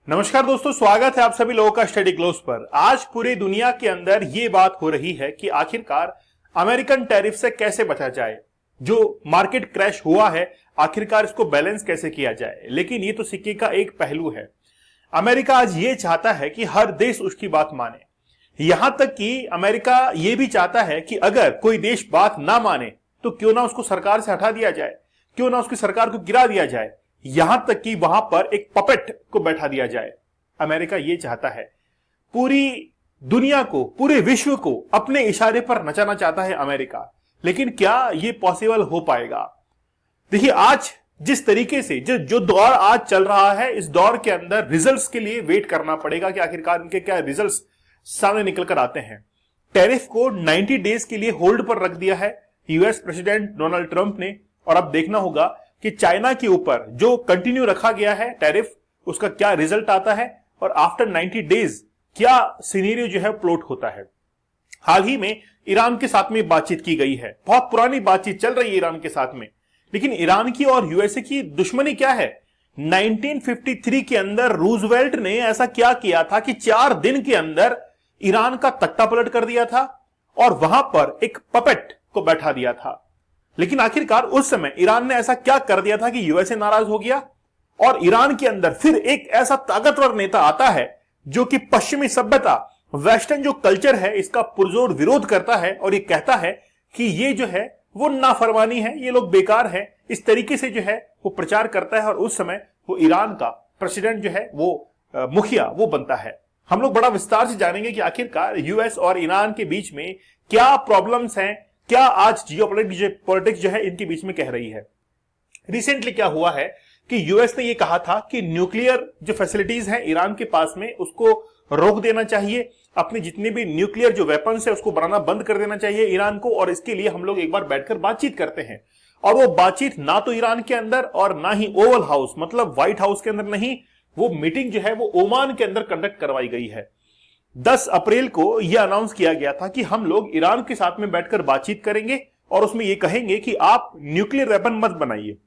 नमस्कार दोस्तों, स्वागत है आप सभी लोगों का स्टडी क्लोज पर। आज पूरी दुनिया के अंदर ये बात हो रही है कि आखिरकार अमेरिकन टैरिफ से कैसे बचा जाए। जो मार्केट क्रैश हुआ है आखिरकार इसको बैलेंस कैसे किया जाए। लेकिन ये तो सिक्के का एक पहलू है। अमेरिका आज ये चाहता है कि हर देश उसकी बात माने। यहां तक कि अमेरिका ये भी चाहता है कि अगर कोई देश बात ना माने तो क्यों ना उसको सरकार से हटा दिया जाए, क्यों ना उसकी सरकार को गिरा दिया जाए, यहां तक कि वहां पर एक पपेट को बैठा दिया जाए। अमेरिका यह चाहता है। पूरी दुनिया को, पूरे विश्व को अपने इशारे पर नचाना चाहता है अमेरिका। लेकिन क्या यह पॉसिबल हो पाएगा? देखिए, आज जिस तरीके से जो दौर आज चल रहा है, इस दौर के अंदर रिजल्ट्स के लिए वेट करना पड़ेगा कि आखिरकार इनके क्या रिजल्ट्स सामने निकल कर आते हैं। टैरिफ को 90 डेज के लिए होल्ड पर रख दिया है यूएस प्रेसिडेंट डोनाल्ड ट्रंप ने। और अब देखना होगा कि चाइना के ऊपर जो कंटिन्यू रखा गया है टैरिफ, उसका क्या रिजल्ट आता है और आफ्टर 90 डेज क्या सिनेरियो जो है प्लॉट होता है। हाल ही में ईरान के साथ में बातचीत की गई है। बहुत पुरानी बातचीत चल रही है ईरान के साथ में। लेकिन ईरान की और यूएसए की दुश्मनी क्या है? 1953 के अंदर रूजवेल्ट ने ऐसा क्या किया था कि 4 दिन के अंदर ईरान का तख्ता पलट कर दिया था और वहां पर एक पपेट को बैठा दिया था। लेकिन आखिरकार उस समय ईरान ने ऐसा क्या कर दिया था कि यूएसए नाराज हो गया और ईरान के अंदर फिर एक ऐसा ताकतवर नेता आता है जो कि पश्चिमी सभ्यता, वेस्टर्न जो कल्चर है, इसका पुरजोर विरोध करता है और ये कहता है कि ये जो है वो नाफरमानी है, ये लोग बेकार है। इस तरीके से जो है वो प्रचार करता है और उस समय वो ईरान का प्रेसिडेंट जो है वो मुखिया वो बनता है। हम लोग बड़ा विस्तार से जानेंगे कि आखिरकार यूएस और ईरान के बीच में क्या प्रॉब्लम्स हैं, क्या आज जियोपॉलिटिक्स जो है इनके बीच में कह रही है। रिसेंटली क्या हुआ है कि यूएस ने यह कहा था कि न्यूक्लियर जो फैसिलिटीज हैं ईरान के पास में उसको रोक देना चाहिए, अपने जितने भी न्यूक्लियर जो वेपन्स है उसको बनाना बंद कर देना चाहिए ईरान को, और इसके लिए हम लोग एक बार बैठकर बातचीत करते हैं। और वो बातचीत ना तो ईरान के अंदर और ना ही ओवल हाउस मतलब व्हाइट हाउस के अंदर नहीं, वो मीटिंग जो है वो ओमान के अंदर कंडक्ट करवाई गई है। 10 अप्रैल को यह अनाउंस किया गया था कि हम लोग ईरान के साथ में बैठकर बातचीत करेंगे और उसमें यह कहेंगे कि आप न्यूक्लियर वेपन मत बनाइए।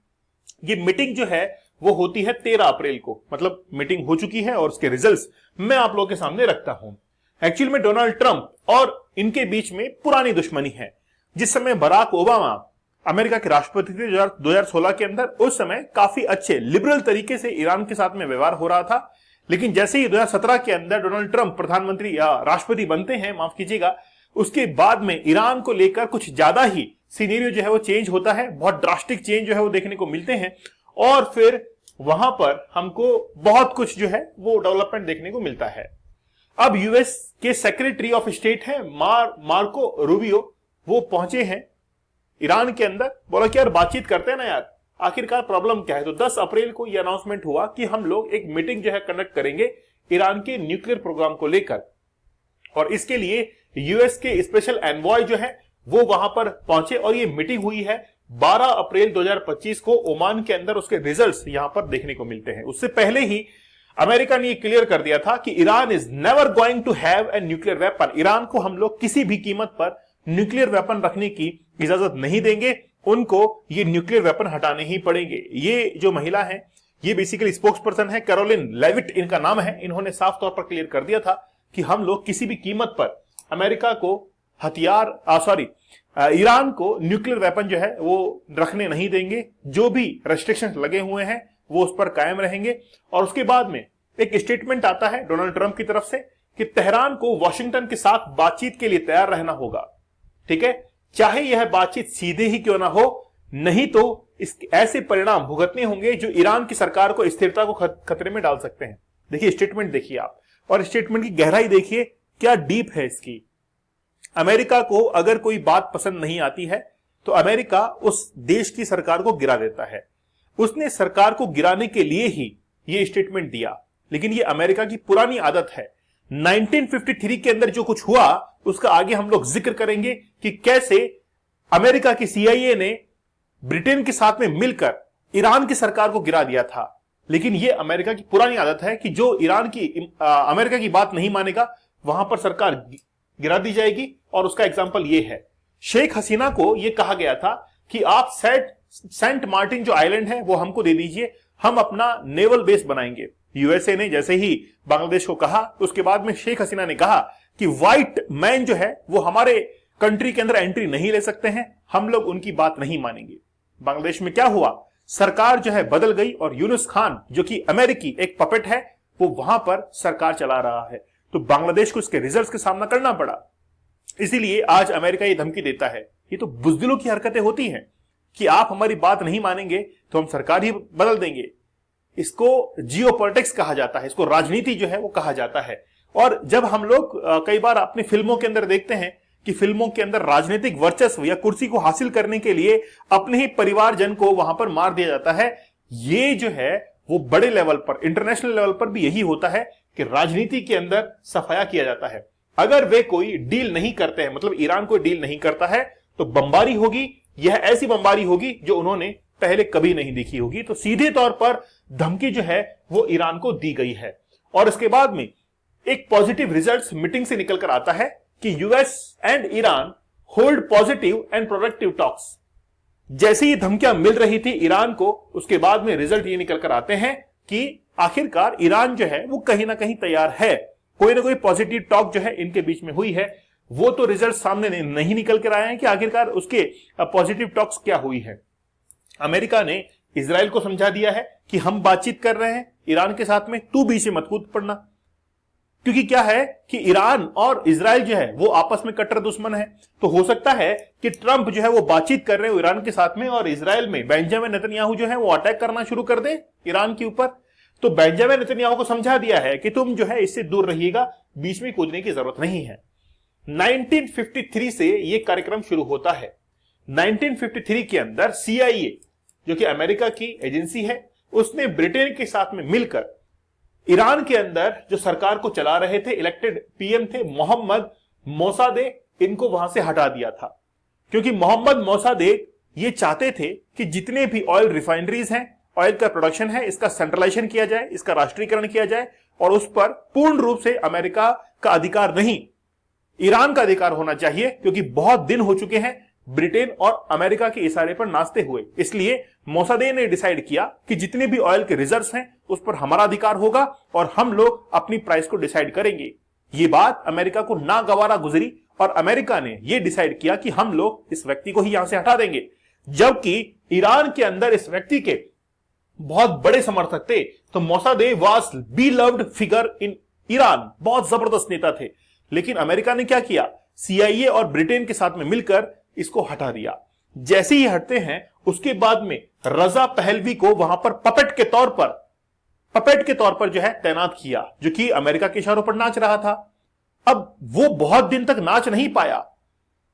ये मीटिंग जो है वो होती है 13 अप्रैल को, मतलब मीटिंग हो चुकी है और उसके रिजल्ट्स मैं आप लोगों के सामने रखता हूं। एक्चुअली में डोनाल्ड ट्रंप और इनके बीच में पुरानी दुश्मनी है। जिस समय बराक ओबामा अमेरिका के राष्ट्रपति थे 2016 के अंदर, उस समय काफी अच्छे लिबरल तरीके से ईरान के साथ में व्यवहार हो रहा था। लेकिन जैसे ही 2017 के अंदर डोनाल्ड ट्रंप प्रधानमंत्री या राष्ट्रपति बनते हैं, माफ कीजिएगा, उसके बाद में ईरान को लेकर कुछ ज्यादा ही सिनेरियो जो है वो चेंज होता है। बहुत ड्रास्टिक चेंज जो है वो देखने को मिलते हैं और फिर वहां पर हमको बहुत कुछ जो है वो डेवलपमेंट देखने को मिलता है। अब यूएस के सेक्रेटरी ऑफ स्टेट है मार्को रूबियो, वो पहुंचे हैं ईरान के अंदर। बोला कि यार बातचीत करते हैं ना यार, आखिरकार प्रॉब्लम क्या है। तो 10 अप्रैल को यह अनाउंसमेंट हुआ कि हम लोग एक मीटिंग जो है कंडक्ट करेंगे ईरान के न्यूक्लियर प्रोग्राम को लेकर, और इसके लिए यूएस के स्पेशल एनवॉय जो है वो वहां पर पहुंचे और ये मीटिंग हुई है 12 अप्रैल 2025 को ओमान के अंदर। उसके रिजल्ट्स यहां पर देखने को मिलते हैं। उससे पहले ही अमेरिका ने क्लियर कर दिया था कि Iran is never going to have a nuclear weapon. Iran को हम लोग किसी भी कीमत पर न्यूक्लियर वेपन रखने की इजाजत नहीं देंगे, उनको ये न्यूक्लियर वेपन हटाने ही पड़ेंगे। ये जो महिला है ये बेसिकली स्पोक्स पर्सन है, कैरोलिन लेविट इनका नाम है। इन्होंने साफ तौर पर क्लियर कर दिया था कि हम लोग किसी भी कीमत पर अमेरिका को ईरान को न्यूक्लियर वेपन जो है वो रखने नहीं देंगे। जो भी रेस्ट्रिक्शंस लगे हुए हैं वो उस पर कायम रहेंगे। और उसके बाद में एक स्टेटमेंट आता है डोनाल्ड ट्रंप की तरफ से कि तेहरान को वॉशिंगटन के साथ बातचीत के लिए तैयार रहना होगा। ठीक है, चाहे यह बातचीत सीधे ही क्यों ना हो, नहीं तो ऐसे परिणाम भुगतने होंगे जो ईरान की सरकार को स्थिरता को खतरे में डाल सकते हैं। देखिए स्टेटमेंट देखिए आप, और स्टेटमेंट की गहराई देखिए क्या डीप है इसकी। अमेरिका को अगर कोई बात पसंद नहीं आती है तो अमेरिका उस देश की सरकार को गिरा देता है। उसने सरकार को गिराने के लिए ही यह स्टेटमेंट दिया। लेकिन यह अमेरिका की पुरानी आदत है। 1953 के अंदर जो कुछ हुआ उसका आगे हम लोग जिक्र करेंगे कि कैसे अमेरिका की सीआईए ने ब्रिटेन के साथ में मिलकर ईरान की सरकार को गिरा दिया था। लेकिन यह अमेरिका की पुरानी आदत है कि जो अमेरिका की बात नहीं मानेगा वहां पर सरकार गिरा दी जाएगी। और उसका एग्जांपल यह है, शेख हसीना को यह कहा गया था कि आप सेंट मार्टिन जो आइलैंड है वो हमको दे दीजिए, हम अपना नेवल बेस बनाएंगे। यूएसए ने जैसे ही बांग्लादेश को कहा, उसके बाद में शेख हसीना ने कहा कि व्हाइट मैन जो है वो हमारे कंट्री के अंदर एंट्री नहीं ले सकते हैं, हम लोग उनकी बात नहीं मानेंगे। बांग्लादेश में क्या हुआ, सरकार जो है बदल गई और यूनुस खान जो कि अमेरिकी एक पपेट है वो वहां पर सरकार चला रहा है। तो बांग्लादेश को इसके रिजल्ट्स का सामना करना पड़ा। इसीलिए आज अमेरिका ये धमकी देता है। ये तो बुजदिलों की हरकतें होती हैं कि आप हमारी बात नहीं मानेंगे तो हम सरकार ही बदल देंगे। इसको जियोपॉलिटिक्स कहा जाता है, इसको राजनीति जो है वो कहा जाता है। और जब हम लोग कई बार अपनी फिल्मों के अंदर देखते हैं कि फिल्मों के अंदर राजनीतिक वर्चस्व या कुर्सी को हासिल करने के लिए अपने ही परिवारजन को वहां पर मार दिया जाता है, ये जो है वो बड़े लेवल पर, इंटरनेशनल लेवल पर भी यही होता है कि राजनीति के अंदर सफाया किया जाता है। अगर वे कोई डील नहीं करते हैं, मतलब ईरान कोई डील नहीं करता है, तो बमबारी होगी। यह ऐसी बमबारी होगी जो उन्होंने पहले कभी नहीं देखी होगी। तो सीधे तौर पर धमकी जो है वो ईरान को दी गई है। और इसके बाद में एक पॉजिटिव रिजल्ट मीटिंग से निकल कर आता है कि US and Iran hold positive and productive talks. जैसे ही धमकियां मिल रही थी ईरान को, उसके बाद में रिजल्ट ये निकल कर आते हैं कि आखिरकार ईरान जो है वो कहीं ना कहीं तैयार है, कोई ना कोई पॉजिटिव टॉक जो है इनके बीच में हुई है। वो तो रिजल्ट सामने नहीं निकल कर आए हैं कि आखिरकार उसके पॉजिटिव टॉक्स क्या हुई है। अमेरिका ने इजराइल को समझा दिया है कि हम बातचीत कर रहे हैं ईरान के साथ में, तू बीच में मत कूद पड़ना। क्योंकि क्या है कि ईरान और इजराइल जो है वो आपस में कट्टर दुश्मन है। तो हो सकता है कि ट्रंप जो है वो बातचीत कर रहे हो ईरान के साथ में और इजराइल में बेंजामिन नेतन्याहू जो है वो अटैक करना शुरू कर दे ईरान के ऊपर। तो बेंजामिन नेतन्याहू को समझा दिया है कि तुम जो है इससे दूर रहिएगा, बीच में कूदने की जरूरत नहीं है। 1953 से यह कार्यक्रम शुरू होता है। 1953 के अंदर CIA जो कि अमेरिका की एजेंसी है, उसने ब्रिटेन के साथ में मिलकर ईरान के अंदर जो सरकार को चला रहे थे, इलेक्टेड PM थे मोहम्मद मोसादेक, इनको वहां से हटा दिया था। क्योंकि मोहम्मद मोसादेक ये चाहते थे कि जितने भी ऑयल रिफाइनरीज हैं, ऑयल का प्रोडक्शन है, इसका सेंट्रलाइजेशन किया जाए, इसका राष्ट्रीयकरण किया जाए और उस पर पूर्ण रूप से अमेरिका का अधिकार नहीं, ईरान का अधिकार होना चाहिए। क्योंकि बहुत दिन हो चुके हैं ब्रिटेन और अमेरिका के इशारे पर नाचते हुए। इसलिए मोसादेक ने डिसाइड किया कि जितने भी ऑयल के रिजर्व्स हैं उस पर हमारा अधिकार होगा और हम लोग अपनी प्राइस को डिसाइड करेंगे। ये बात अमेरिका को नागवारा गुजरी और अमेरिका ने यह डिसाइड किया कि हम लोग इस व्यक्ति को ही यहां से हटा देंगे। जबकि ईरान के अंदर इस व्यक्ति के बहुत बड़े समर्थक थे। तो Mosaddek was beloved figure in Iran, बहुत जबरदस्त नेता थे। लेकिन अमेरिका ने क्या किया, CIA और ब्रिटेन के साथ में मिलकर इसको हटा दिया। जैसे ही हटते हैं उसके बाद में रजा पहलवी को वहां पर पपेट के तौर पर जो है तैनात किया, जो कि अमेरिका के इशारों पर नाच रहा था। अब वो बहुत दिन तक नाच नहीं पाया।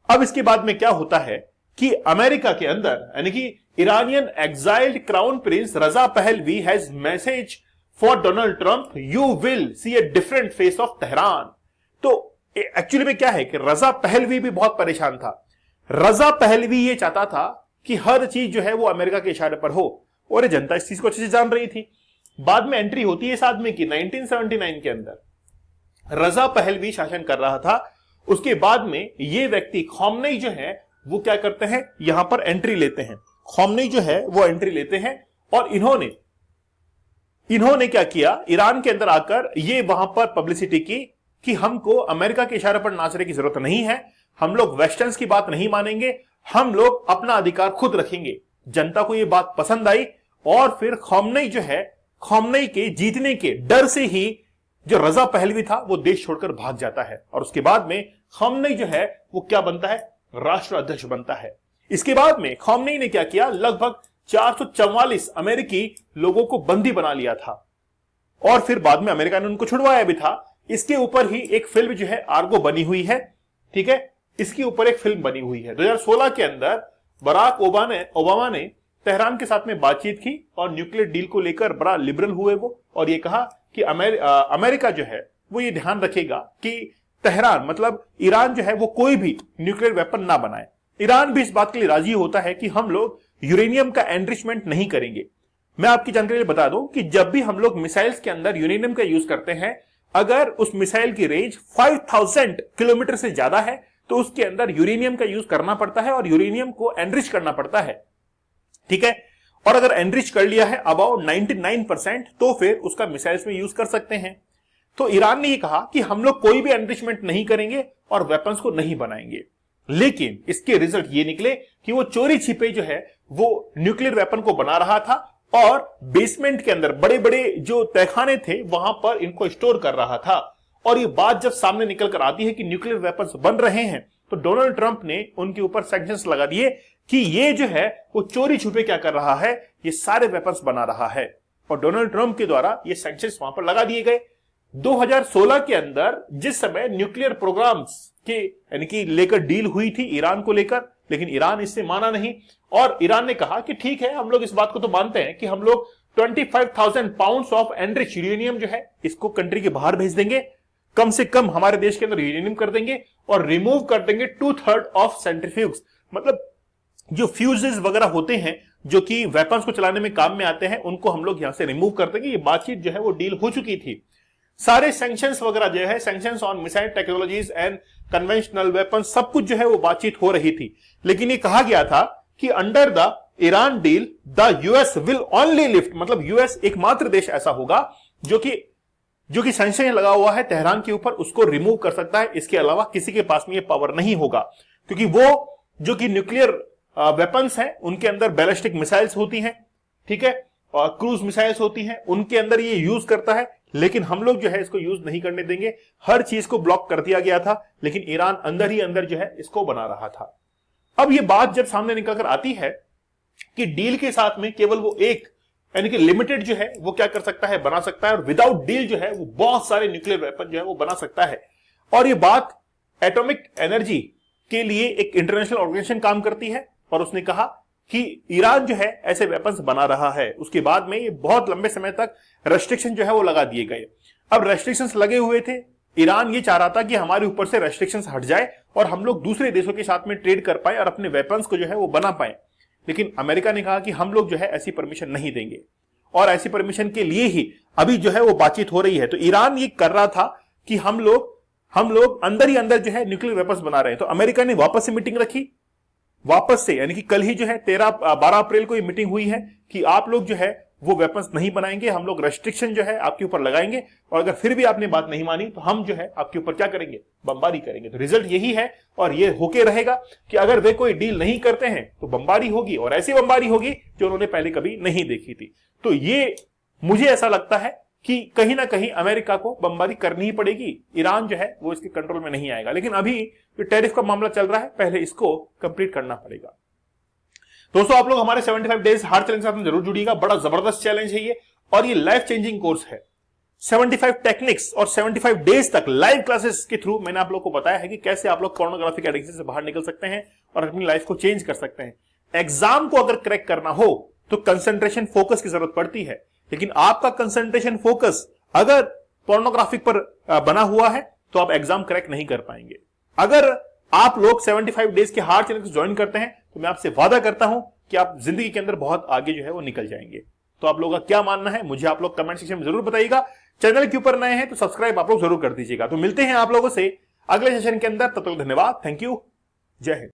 अब इसके बाद में क्या होता है कि अमेरिका के अंदर यानी कि Iranian exiled crown prince Reza Pahlavi has message for Donald Trump, you will see a different face of Tehran. तो एक्चुअली में क्या है कि रजा पहलवी भी बहुत परेशान था। रजा पहलवी ये चाहता था कि हर चीज जो है वो अमेरिका के इशारे पर हो और जनता इस चीज को अच्छे से जान रही थी। बाद में एंट्री होती है इस आदमी की 1979 के अंदर। रजा पहलवी शासन कर रहा था। उसके बाद में ये व्यक्ति खौमनई जो है वो क्या करते हैं, यहां पर एंट्री लेते हैं। खौमनई जो है वो एंट्री लेते हैं और इन्होंने क्या किया, ईरान के अंदर आकर ये वहां पर पब्लिसिटी की कि हमको अमेरिका के इशारे पर नाचने की जरूरत नहीं है, हम लोग वेस्टर्न्स की बात नहीं मानेंगे, हम लोग अपना अधिकार खुद रखेंगे। जनता को यह बात पसंद आई और फिर खौमनई जो है, खौमनई के जीतने के डर से ही जो रजा पहलवी था वो देश छोड़कर भाग जाता है और उसके बाद में खौमनई जो है वो क्या बनता है, राष्ट्र अध्यक्ष बनता है। इसके बाद में खौमनई ने क्या किया, लगभग 444 अमेरिकी लोगों को बंदी बना लिया था और फिर बाद में अमेरिका ने उनको छुड़वाया भी था। इसके ऊपर ही एक फिल्म जो है आर्गो बनी हुई है, ठीक है, इसके ऊपर एक फिल्म बनी हुई है। 2016 के अंदर बराक ओबामा ने तेहरान के साथ में बातचीत की और न्यूक्लियर डील को लेकर बड़ा लिबरल हुए वो, और ये कहा कि अमेरिका जो है वो ये ध्यान रखेगा कि तेहरान मतलब ईरान जो है वो कोई भी न्यूक्लियर वेपन ना बनाए। ईरान भी इस बात के लिए राजी होता है कि हम लोग यूरेनियम का एनरिचमेंट नहीं करेंगे। मैं आपकी जानकारी बता दूं कि जब भी हम लोग मिसाइल्स के अंदर यूरेनियम का यूज करते हैं, अगर उस मिसाइल की रेंज 5000 किलोमीटर से ज्यादा है तो उसके अंदर यूरेनियम का यूज करना पड़ता है और यूरेनियम को एनरिच करना पड़ता है, ठीक है। और अगर एनरिच कर लिया है अबाउट 99% तो फिर उसका मिसाइल्स में यूज कर सकते हैं। तो ईरान ने ये कहा कि हम लोग कोई भी एनरिचमेंट नहीं करेंगे और वेपन्स को नहीं बनाएंगे, लेकिन इसके रिजल्ट ये निकले कि वो चोरी छिपे जो है वो न्यूक्लियर वेपन को बना रहा था और बेसमेंट के अंदर बड़े बड़े जो तहखाने थे वहां पर इनको स्टोर कर रहा था। और ये बात जब सामने निकल कर आती है कि न्यूक्लियर वेपन्स बन रहे हैं, तो डोनाल्ड ट्रंप ने उनके ऊपर सैंक्शंस लगा दिए कि ये जो है वो चोरी छुपे क्या कर रहा है, ये सारे वेपन्स बना रहा है। और डोनाल्ड ट्रंप के द्वारा ये सैंक्शंस वहां पर लगा दिए गए। 2016 के अंदर जिस समय न्यूक्लियर प्रोग्राम्स के यानी कि लेकर डील हुई थी ईरान को लेकर, लेकिन ईरान इससे माना नहीं और ईरान ने कहा कि ठीक है, हम लोग इस बात को तो मानते हैं कि हम लोग 25,000 पाउंड्स ऑफ एनरिच यूरेनियम जो है इसको कंट्री के बाहर भेज देंगे, कम से कम हमारे देश के अंदर यूरेनियम कर देंगे और रिमूव कर देंगे 2/3 ऑफ सेंट्रीफ्यूज, मतलब जो फ्यूजेस वगैरह होते हैं जो कि वेपन्स को चलाने में काम में आते हैं, उनको हम लोग यहां से रिमूव कर देंगे। ये बातचीत जो है वो डील हो चुकी थी। सारे सैंक्शंस वगैरह जो है, sanctions on missile technologies and conventional weapon, सब कुछ जो है वो बातचीत हो रही थी। लेकिन ये कहा गया था कि under the Iran deal the US will only lift, मतलब यूएस एकमात्र देश ऐसा होगा जो कि सैंक्शन लगा हुआ है तेहरान के ऊपर, उसको रिमूव कर सकता है। इसके अलावा किसी के पास में ये पावर नहीं होगा, क्योंकि वो जो कि न्यूक्लियर वेपन्स हैं उनके अंदर बैलिस्टिक मिसाइल्स होती हैं, ठीक है, और क्रूज मिसाइल्स होती हैं, उनके अंदर ये यूज करता है। लेकिन हम लोग जो है इसको यूज नहीं करने देंगे। हर चीज को ब्लॉक कर दिया गया था, लेकिन ईरान अंदर ही अंदर जो है इसको बना रहा था। अब ये बात जब सामने निकल कर आती है कि डील के साथ में केवल वो एक यानी कि लिमिटेड जो है वो क्या कर सकता है, बना सकता है, और विदाउट डील जो है वो बहुत सारे न्यूक्लियर वेपन जो है वो बना सकता है। और ये बात एटॉमिक एनर्जी के लिए एक इंटरनेशनल ऑर्गेनाइजेशन काम करती है और उसने कहा कि ईरान जो है ऐसे वेपन्स बना रहा है। उसके बाद में ये बहुत लंबे समय तक रेस्ट्रिक्शन जो है वो लगा दिए गए। अब रेस्ट्रिक्शंस लगे हुए थे, ईरान ये चाह रहा था कि हमारे ऊपर से रेस्ट्रिक्शंस हट जाए और हम लोग दूसरे देशों के साथ में ट्रेड कर पाए और अपने वेपन्स को जो है वो बना पाए। लेकिन अमेरिका ने कहा कि हम लोग जो है ऐसी परमिशन नहीं देंगे, और ऐसी परमिशन के लिए ही अभी जो है वो बातचीत हो रही है। तो ईरान ये कर रहा था कि हम लोग अंदर ही अंदर जो है न्यूक्लियर वेपन्स बना रहे हैं। तो अमेरिका ने वापस से मीटिंग रखी, वापस से, यानी कि कल ही जो है 12 अप्रैल को ये मीटिंग हुई है कि आप लोग जो है वो वेपन्स नहीं बनाएंगे, हम लोग रेस्ट्रिक्शन जो है आपके ऊपर लगाएंगे, और अगर फिर भी आपने बात नहीं मानी तो हम जो है आपके ऊपर क्या करेंगे, बमबारी करेंगे। तो रिजल्ट यही है और ये होके रहेगा कि अगर वे कोई डील नहीं करते हैं तो बमबारी होगी, और ऐसी बमबारी होगी जो उन्होंने पहले कभी नहीं देखी थी। तो ये मुझे ऐसा लगता है कि कहीं ना कहीं अमेरिका को बमबारी करनी ही पड़ेगी। ईरान जो है वो इसके कंट्रोल में नहीं आएगा, लेकिन अभी जो टैरिफ का मामला चल रहा है पहले इसको कंप्लीट करना पड़ेगा। दोस्तों, आप लोग हमारे 75 डेज हार्ड चैलेंज के साथ में जरूर जुड़िएगा। बड़ा जबरदस्त चैलेंज है ये, और ये लाइफ चेंजिंग कोर्स है। 75 टेक्निक्स और 75 डेज तक लाइव क्लासेस के थ्रू मैंने आप लोग को बताया है कि कैसे आप लोग पोर्नोग्राफिक एडिक्शन से बाहर निकल सकते हैं और अपनी लाइफ को चेंज कर सकते हैं। एग्जाम को अगर क्रैक करना हो तो कंसंट्रेशन फोकस की जरूरत पड़ती है, लेकिन आपका कंसंट्रेशन फोकस अगर पोर्नोग्राफिक पर बना हुआ है तो आप एग्जाम क्रैक नहीं कर पाएंगे। अगर आप लोग 75 डेज के हार्ड चैलेंज ज्वाइन करते हैं तो मैं आपसे वादा करता हूं कि आप जिंदगी के अंदर बहुत आगे जो है वो निकल जाएंगे। तो आप लोगों का क्या मानना है मुझे आप लोग कमेंट सेक्शन में जरूर बताइएगा। चैनल के ऊपर नए हैं तो सब्सक्राइब आप लोग जरूर कर दीजिएगा। तो मिलते हैं आप लोगों से अगले सेशन के अंदर, तब तक धन्यवाद, थैंक यू, जय हिंद।